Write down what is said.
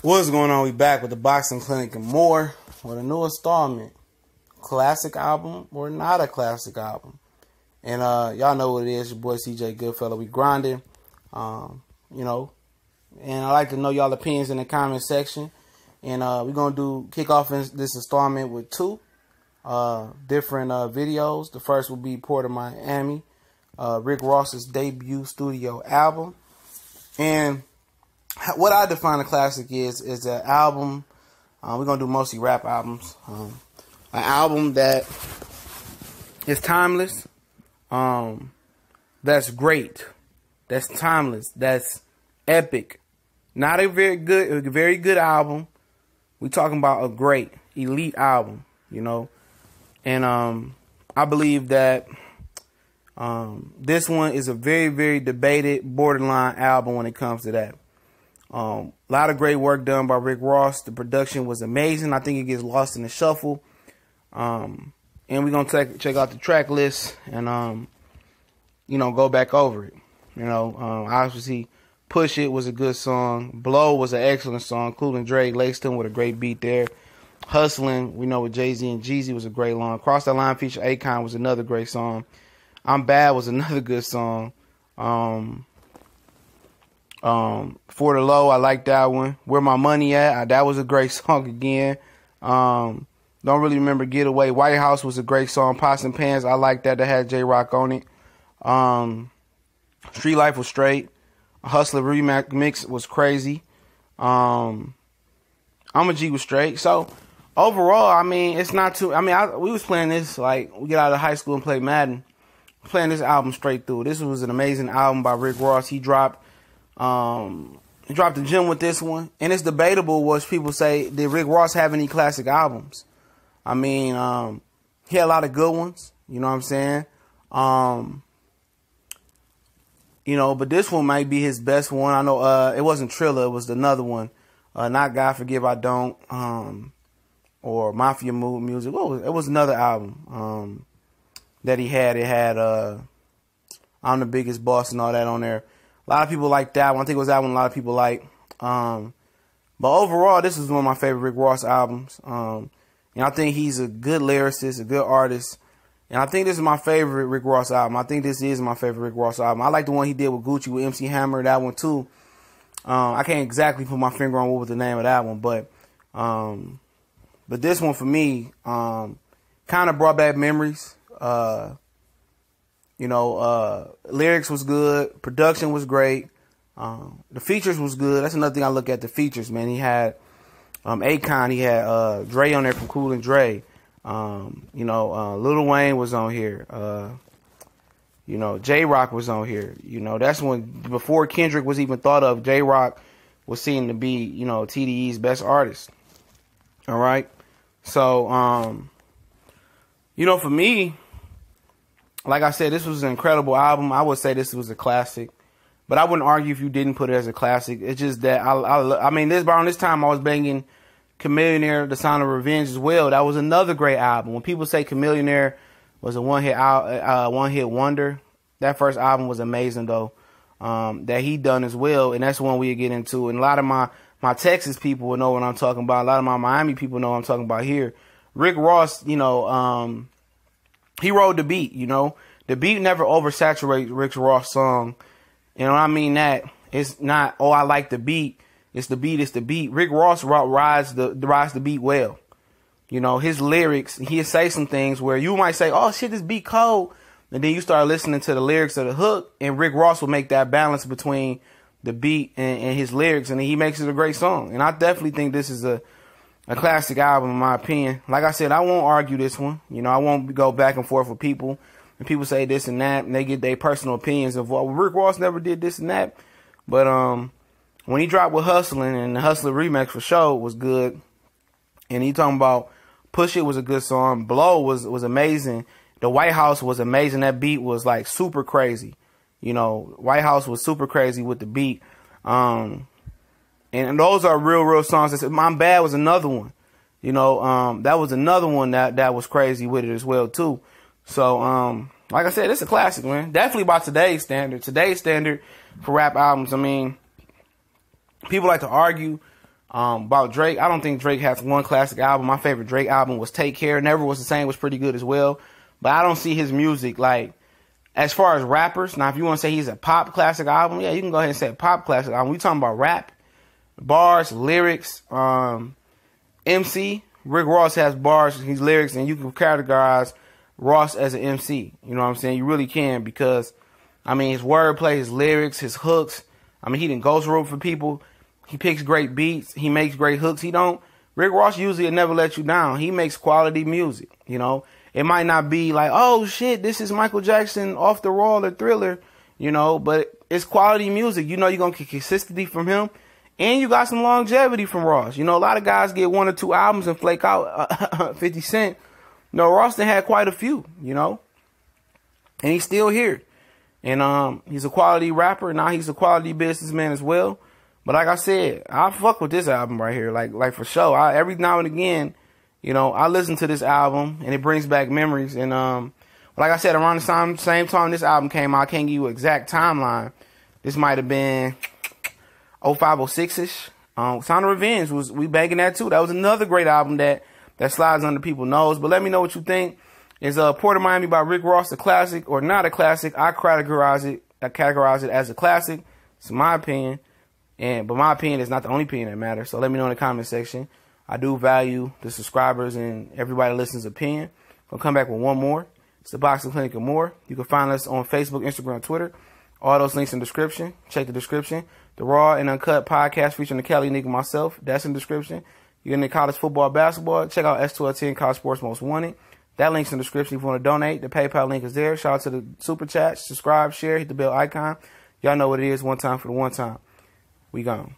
What's going on? We back with the Boxing Clinic and more with a new installment. Classic album or not a classic album. And y'all know what it is. Your boy CJ Goodfellow. We grinding. And I like to know y'all opinions in the comment section. And we're going to kick off this installment with two different videos. The first will be Port of Miami, Rick Ross's debut studio album. And what I define a classic is an album. We're going to do mostly rap albums. An album that is timeless. That's great. That's timeless. That's epic. Not a very good album. We talking about a great, elite album, And I believe that this one is a very, very debated, borderline album when it comes to that. A lot of great work done by Rick Ross. The production was amazing. I think it gets lost in the shuffle. And we're going to check out the track list and, go back over it. Obviously, Push It was a good song. Blow was an excellent song. Cool and Dre laced him with a great beat there. Hustling, we know with Jay-Z and Jeezy was a great line. Cross That Line feature Akon was another great song. I'm Bad was another good song. For the Low, I like that one. Where My Money At, that was a great song again. Don't really remember Getaway. White House was a great song. Pots and Pans, I like that. That had J-Rock on it. Street Life was straight. Hustler Remix was crazy. I'm a G was straight. So, overall, it's not too... we was playing this, we get out of high school and play Madden. Playing this album straight through. This was an amazing album by Rick Ross. He dropped the gem with this one. And it's debatable what people say, did Rick Ross have any classic albums? He had a lot of good ones. You know what I'm saying? But this one might be his best one. I know it wasn't Triller. It was another one. Not God Forgive I Don't. Or Mafia Mood Music. It was another album that he had. It had I'm the Biggest Boss and all that on there. A lot of people like that one. I think it was that one a lot of people like. But overall, this is one of my favorite Rick Ross albums. I think he's a good lyricist, a good artist. And I think this is my favorite Rick Ross album. I think this is my favorite Rick Ross album. I like the one he did with Gucci with MC Hammer, that one too. I can't exactly put my finger on what was the name of that one, but this one for me kind of brought back memories. Lyrics was good, production was great, the features was good. That's another thing I look at, the features, man. He had Akon, he had Dre on there from Cool and Dre. Lil Wayne was on here. J-Rock was on here. That's when, before Kendrick was even thought of, J-Rock was seen to be, TDE's best artist. All right. So, for me, like I said, this was an incredible album. I would say this was a classic, but I wouldn't argue if you didn't put it as a classic. It's just that around this time I was banging Chamillionaire, The Sound of Revenge as well. That was another great album. When people say Chamillionaire was a one-hit wonder, that first album was amazing though. That he done as well, and that's one we get into. And a lot of my Texas people will know what I'm talking about. A lot of my Miami people know what I'm talking about here. Rick Ross, he rode the beat. The beat never oversaturates Rick Ross' song. I mean that it's not, I like the beat. It's the beat. It's the beat. Rick Ross rides the beat well. His lyrics, he'll say some things where you might say, oh shit, this beat cold. And then you start listening to the lyrics of the hook, and Rick Ross will make that balance between the beat and his lyrics, and he makes it a great song. And I definitely think this is a classic album in my opinion. Like I said, I won't argue this one. I won't go back and forth with people. And people say this and that, and they get their personal opinions of, well, Rick Ross never did this and that. But when he dropped with Hustling, and the Hustler Remix for sure was good. And he talking about Push It was a good song. Blow was amazing. The White House was amazing. That beat was like super crazy. White House was super crazy with the beat. And those are real songs. I'm Bad was another one. That was another one that was crazy with it as well too. So like I said, it's a classic, man. Definitely by today's standard. Today's standard for rap albums. People like to argue About Drake, I don't think Drake has one classic album. My favorite Drake album was Take Care. Never Was the Same was pretty good as well. But I don't see his music, like, as far as rappers. Now, if you want to say he's a pop classic album, yeah, you can go ahead and say a pop classic album. We talking about rap, bars, lyrics, MC. Rick Ross has bars, his lyrics, and you can categorize Ross as an MC. You know what I'm saying? You really can, because, I mean, his wordplay, his lyrics, his hooks. I mean, he didn't ghost road for people. He picks great beats. He makes great hooks. Rick Ross usually will never let you down. He makes quality music, you know. It might not be like, oh, shit, this is Michael Jackson off the wall or Thriller, you know, but it's quality music. You know you're going to get consistency from him, and you got some longevity from Ross. You know, a lot of guys get 1 or 2 albums and flake out. 50 Cent. No, Ross done had quite a few, you know, and he's still here. And he's a quality rapper. Now he's a quality businessman as well. But like I said, I fuck with this album right here, like for sure. Every now and again, you know, I listen to this album and it brings back memories. And like I said, around the same time this album came out, I can't give you an exact timeline. This might have been 05, 06-ish. Sound of Revenge we banging that too. That was another great album that slides under people's nose. But let me know what you think. Is Port of Miami by Rick Ross a classic or not a classic? I categorize it as a classic. It's my opinion. But my opinion is not the only opinion that matters. So let me know in the comment section. I do value the subscribers and everybody that listens' opinion. I'll come back with one more. It's the Boxing Clinic and more. You can find us on Facebook, Instagram, Twitter. All those links in the description. Check the description. The Raw and Uncut podcast featuring the Kelly, Nick, and myself. That's in the description. You're into college football, basketball. Check out S1210 College Sports Most Wanted. That link's in the description if you want to donate. The PayPal link is there. Shout out to the super chat. Subscribe, share, hit the bell icon. Y'all know what it is. One time for the one time. We gone.